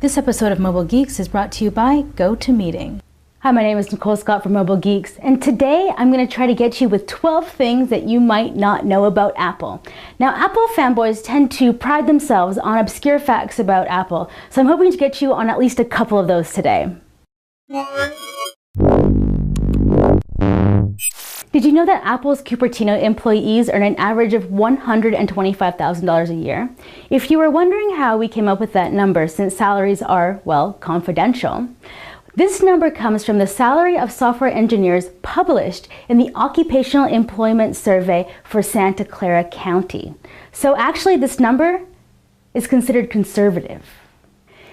This episode of Mobile Geeks is brought to you by GoToMeeting. Hi, my name is Nicole Scott from Mobile Geeks, and today I'm going to try to get you with 12 things that you might not know about Apple. Now, Apple fanboys tend to pride themselves on obscure facts about Apple, so I'm hoping to get you on at least a couple of those today. Did you know that Apple's Cupertino employees earn an average of $125,000 a year? If you were wondering how we came up with that number, since salaries are, well, confidential, this number comes from the salary of software engineers published in the Occupational Employment Survey for Santa Clara County. So actually this number is considered conservative.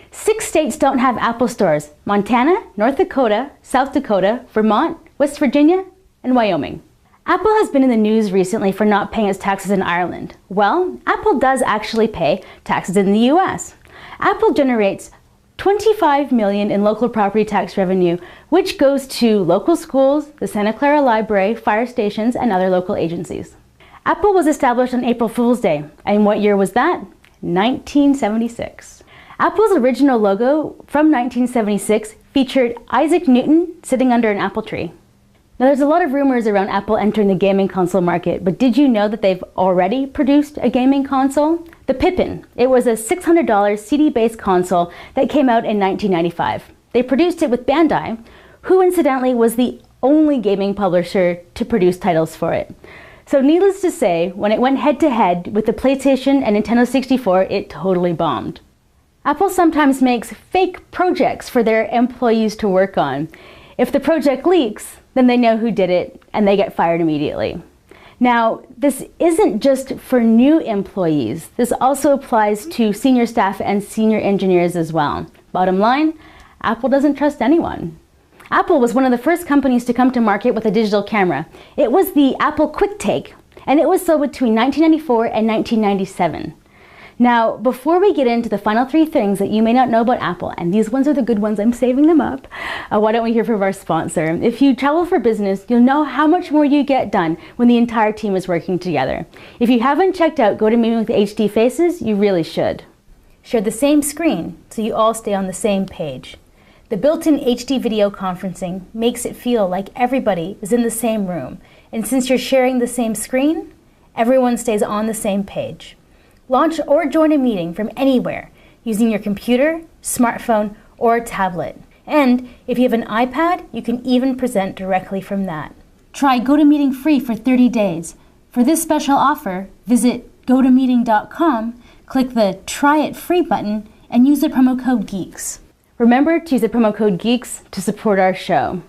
6 states don't have Apple stores: Montana, North Dakota, South Dakota, Vermont, West Virginia, and Wyoming. Apple has been in the news recently for not paying its taxes in Ireland. Well, Apple does actually pay taxes in the US. Apple generates $25 million in local property tax revenue, which goes to local schools, the Santa Clara Library, fire stations, and other local agencies. Apple was established on April Fool's Day. And what year was that? 1976. Apple's original logo from 1976 featured Isaac Newton sitting under an apple tree. Now, there's a lot of rumors around Apple entering the gaming console market, but did you know that they've already produced a gaming console? The Pippin. It was a $600 CD-based console that came out in 1995. They produced it with Bandai, who incidentally was the only gaming publisher to produce titles for it. So needless to say, when it went head-to-head with the PlayStation and Nintendo 64, it totally bombed. Apple sometimes makes fake projects for their employees to work on. If the project leaks, then they know who did it and they get fired immediately. Now, this isn't just for new employees. This also applies to senior staff and senior engineers as well. Bottom line, Apple doesn't trust anyone. Apple was one of the first companies to come to market with a digital camera. It was the Apple QuickTake, and it was sold between 1994 and 1997. Now, before we get into the final 3 things that you may not know about Apple, and these ones are the good ones, I'm saving them up, why don't we hear from our sponsor? If you travel for business, you'll know how much more you get done when the entire team is working together. If you haven't checked out GoToMeeting with HD Faces, you really should. Share the same screen so you all stay on the same page. The built-in HD video conferencing makes it feel like everybody is in the same room, and since you're sharing the same screen, everyone stays on the same page. Launch or join a meeting from anywhere using your computer, smartphone, or tablet. And if you have an iPad, you can even present directly from that. Try GoToMeeting free for 30 days. For this special offer, visit gotomeeting.com, click the Try It Free button, and use the promo code GEEKS. Remember to use the promo code GEEKS to support our show.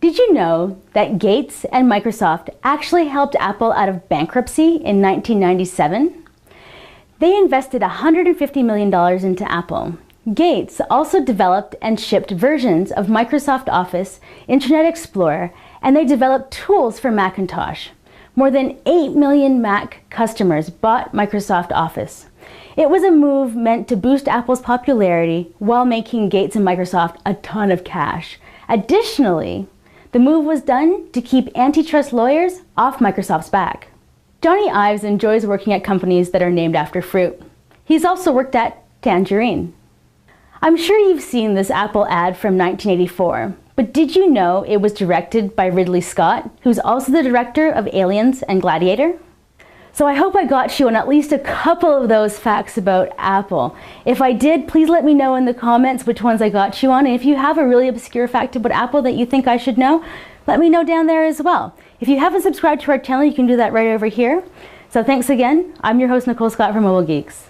Did you know that Gates and Microsoft actually helped Apple out of bankruptcy in 1997? They invested $150 million into Apple. Gates also developed and shipped versions of Microsoft Office, Internet Explorer, and they developed tools for Macintosh. More than 8 million Mac customers bought Microsoft Office. It was a move meant to boost Apple's popularity while making Gates and Microsoft a ton of cash. Additionally, the move was done to keep antitrust lawyers off Microsoft's back. Johnny Ives enjoys working at companies that are named after fruit. He's also worked at Tangerine. I'm sure you've seen this Apple ad from 1984, but did you know it was directed by Ridley Scott, who's also the director of Aliens and Gladiator? So I hope I got you on at least a couple of those facts about Apple. If I did, please let me know in the comments which ones I got you on, and if you have a really obscure fact about Apple that you think I should know, let me know down there as well. If you haven't subscribed to our channel, you can do that right over here. So thanks again. I'm your host, Nicole Scott from Mobile Geeks.